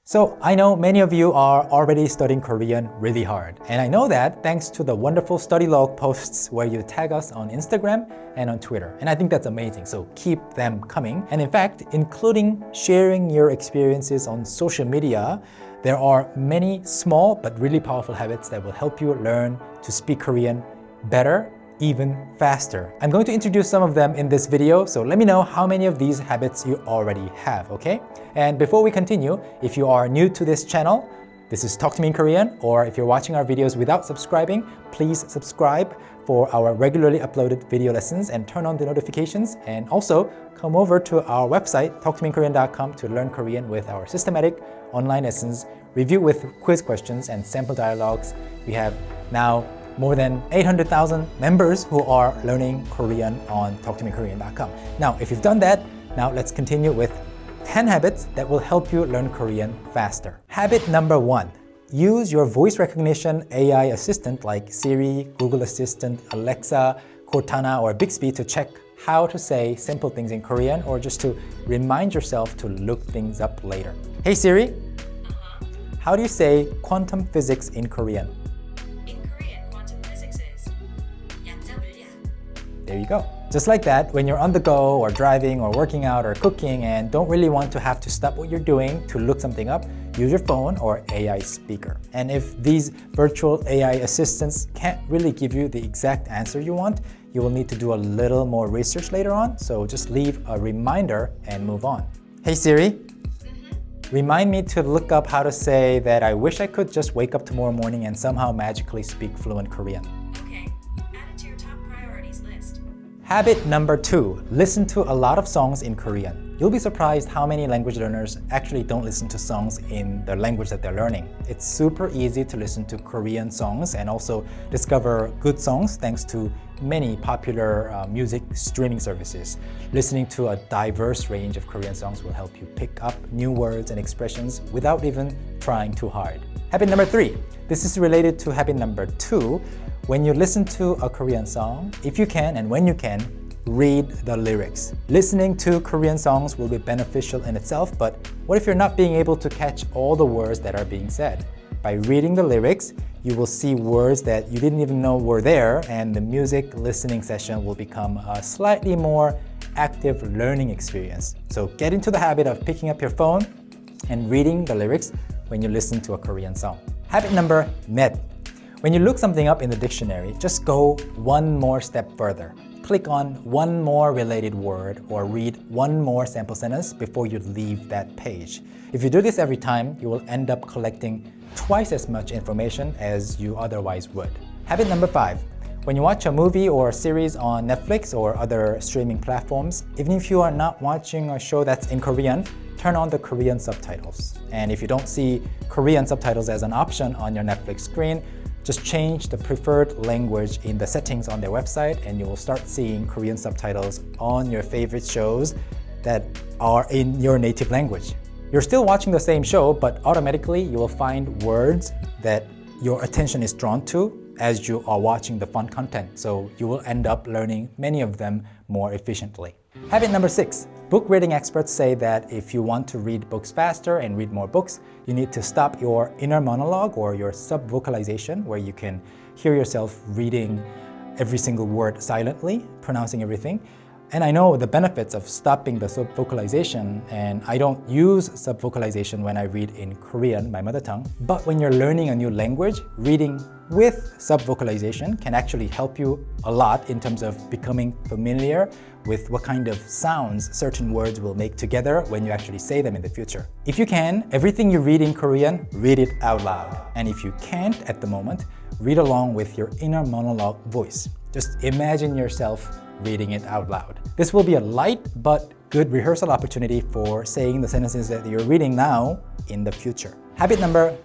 So I know many of you are already studying Korean really hard. And I know that thanks to the wonderful study log posts where you tag us on Instagram and on Twitter. And I think that's amazing, so keep them coming. And in fact, including sharing your experiences on social media, there are many small but really powerful habits that will help you learn to speak Korean better, even faster. I'm going to introduce some of them in this video, so let me know how many of these habits you already have, okay? And before we continue, if you are new to this channel, this is Talk to Me in Korean, or if you're watching our videos without subscribing, please subscribe for our regularly uploaded video lessons and turn on the notifications. And also come over to our website, talktomeinkorean.com, to learn Korean with our systematic online lessons, review with quiz questions and sample dialogues. We have now more than 800,000 members who are learning Korean on talktomeinkorean.com. Now, if you've done that, now let's continue with 10 habits that will help you learn Korean faster. Habit number 1. Use your voice recognition AI assistant like Siri, Google Assistant, Alexa, Cortana, or Bixby to check how to say simple things in Korean, or just to remind yourself to look things up later. Hey Siri, how do you say quantum physics in Korean? There you go. Just like that, when you're on the go or driving or working out or cooking and don't really want to have to stop what you're doing to look something up, use your phone or AI speaker. And if these virtual AI assistants can't really give you the exact answer you want, you will need to do a little more research later on, so just leave a reminder and move on. Hey Siri, remind me to look up how to say that I wish I could just wake up tomorrow morning and somehow magically speak fluent Korean. Habit number 2, listen to a lot of songs in Korean. You'll be surprised how many language learners actually don't listen to songs in the language that they're learning. It's super easy to listen to Korean songs and also discover good songs thanks to many popular music streaming services. Listening to a diverse range of Korean songs will help you pick up new words and expressions without even trying too hard. Habit number 3, this is related to habit number 2. When you listen to a Korean song, if you can and when you can, read the lyrics. Listening to Korean songs will be beneficial in itself, but what if you're not being able to catch all the words that are being said? By reading the lyrics, you will see words that you didn't even know were there, and the music listening session will become a slightly more active learning experience. So get into the habit of picking up your phone and reading the lyrics when you listen to a Korean song. Habit number net. When you look something up in the dictionary, just go one more step further. Click on one more related word or read one more sample sentence before you leave that page. If you do this every time, you will end up collecting twice as much information as you otherwise would. Habit number 5. When you watch a movie or a series on Netflix or other streaming platforms, even if you are not watching a show that's in Korean, turn on the Korean subtitles. And if you don't see Korean subtitles as an option on your Netflix screen, just change the preferred language in the settings on their website and you will start seeing Korean subtitles on your favorite shows that are in your native language. You're still watching the same show, but automatically you will find words that your attention is drawn to as you are watching the fun content. So you will end up learning many of them more efficiently. Habit number 6. Book reading experts say that if you want to read books faster and read more books, you need to stop your inner monologue or your sub-vocalization, where you can hear yourself reading every single word silently, pronouncing everything. And I know the benefits of stopping the sub-vocalization, and I don't use sub-vocalization when I read in Korean, my mother tongue. But when you're learning a new language, reading with sub-vocalization can actually help you a lot in terms of becoming familiar with what kind of sounds certain words will make together when you actually say them in the future. If you can, everything you read in Korean, read it out loud. And if you can't at the moment, read along with your inner monologue voice. Just imagine yourself reading it out loud. This will be a light but good rehearsal opportunity for saying the sentences that you're reading now in the future. Habit number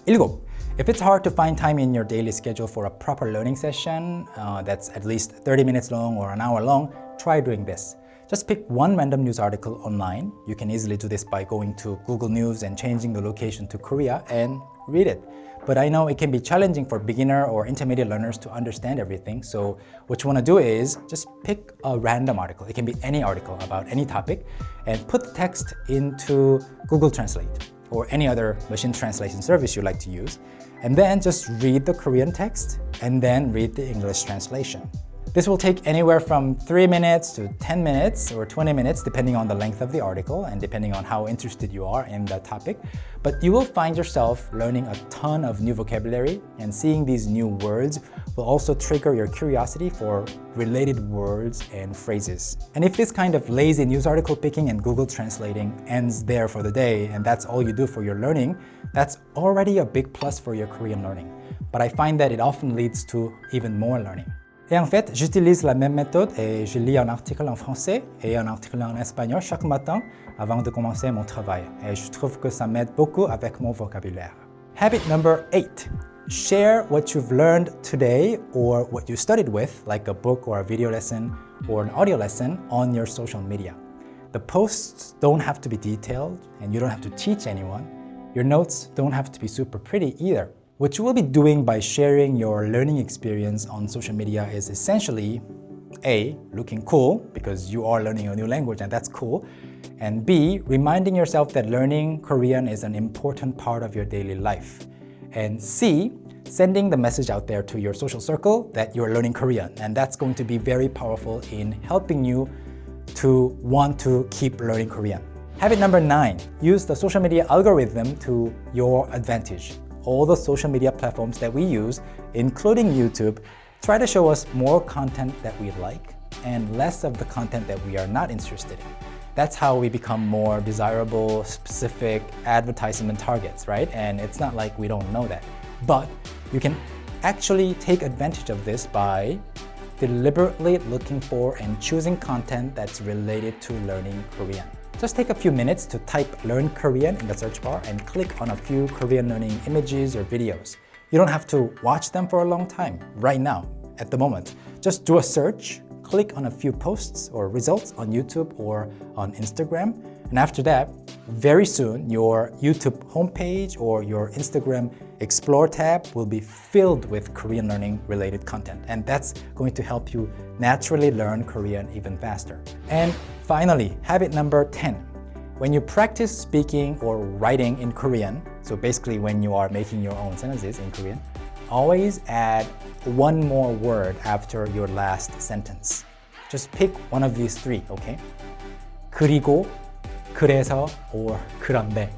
7. If it's hard to find time in your daily schedule for a proper learning session that's at least 30 minutes long or an hour long, try doing this. Just pick one random news article online. You can easily do this by going to Google News and changing the location to Korea and read it. But I know it can be challenging for beginner or intermediate learners to understand everything. So what you want to do is just pick a random article. It can be any article about any topic and put the text into Google Translate. or any other machine translation service you like to use, and then just read the Korean text and then read the English translation. This will take anywhere from 3 minutes to 10 minutes or 20 minutes depending on the length of the article and depending on how interested you are in the topic. But you will find yourself learning a ton of new vocabulary, and seeing these new words will also trigger your curiosity for related words and phrases. And if this kind of lazy news article picking and Google translating ends there for the day and that's all you do for your learning, that's already a big plus for your Korean learning. But I find that it often leads to even more learning. Et en fait, j'utilise la même méthode et je lis un article en français et un article en espagnol chaque matin avant de commencer mon travail. Et je trouve que ça m'aide beaucoup avec mon vocabulaire. Habit number 8. Share what you've learned today or what you studied with, like a book or a video lesson or an audio lesson, on your social media. The posts don't have to be detailed and you don't have to teach anyone. Your notes don't have to be super pretty either. What you will be doing by sharing your learning experience on social media is essentially A, looking cool because you are learning a new language and that's cool, and B, reminding yourself that learning Korean is an important part of your daily life, and C, sending the message out there to your social circle that you're learning Korean, and that's going to be very powerful in helping you to want to keep learning Korean. Habit number 9, use the social media algorithm to your advantage. All the social media platforms that we use, including YouTube, try to show us more content that we like and less of the content that we are not interested in. That's how we become more desirable, specific advertisement targets, right? And it's not like we don't know that. But you can actually take advantage of this by deliberately looking for and choosing content that's related to learning Korean. Just take a few minutes to type Learn Korean in the search bar and click on a few Korean learning images or videos. You don't have to watch them for a long time, right now, at the moment. Just do a search, click on a few posts or results on YouTube or on Instagram, and after that, very soon your YouTube homepage or your Instagram Explore tab will be filled with Korean learning related content, and that's going to help you naturally learn Korean even faster. And finally, habit number 10. When you practice speaking or writing in Korean, so basically when you are making your own sentences in Korean, always add one more word after your last sentence. Just pick one of these three, okay? 그리고, 그래서, or 그런데.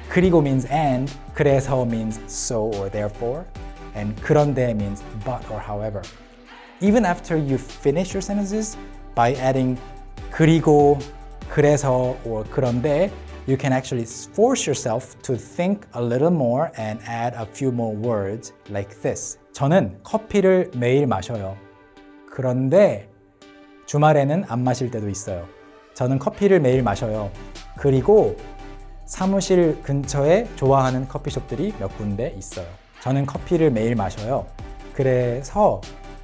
그리고 means and, 그래서 means so or therefore, and 그런데 means but or however. Even after you finish your sentences, by adding 그리고, 그래서, or 그런데, you can actually force yourself to think a little more and add a few more words like this. 저는 커피를 매일 마셔요. 그런데 주말에는 안 마실 때도 있어요. 저는 커피를 매일 마셔요. 그리고 사무실 근처에 좋아하는 커피숍들이 몇 군데 있어요. 저는 커피를 매일 마셔요. 그래서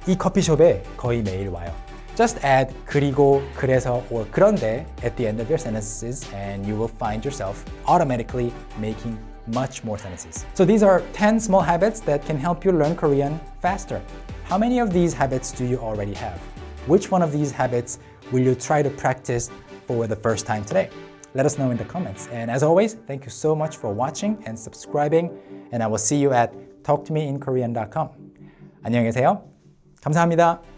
이 커피숍에 거의 매일 와요. Just add 그리고, 그래서, or 그런데 at the end of your sentences and you will find yourself automatically making much more sentences. So these are 10 small habits that can help you learn Korean faster. How many of these habits do you already have? Which one of these habits will you try to practice for the first time today? Let us know in the comments. And as always, thank you so much for watching and subscribing. And I will see you at talktomeinkorean.com. 안녕히 계세요. 감사합니다.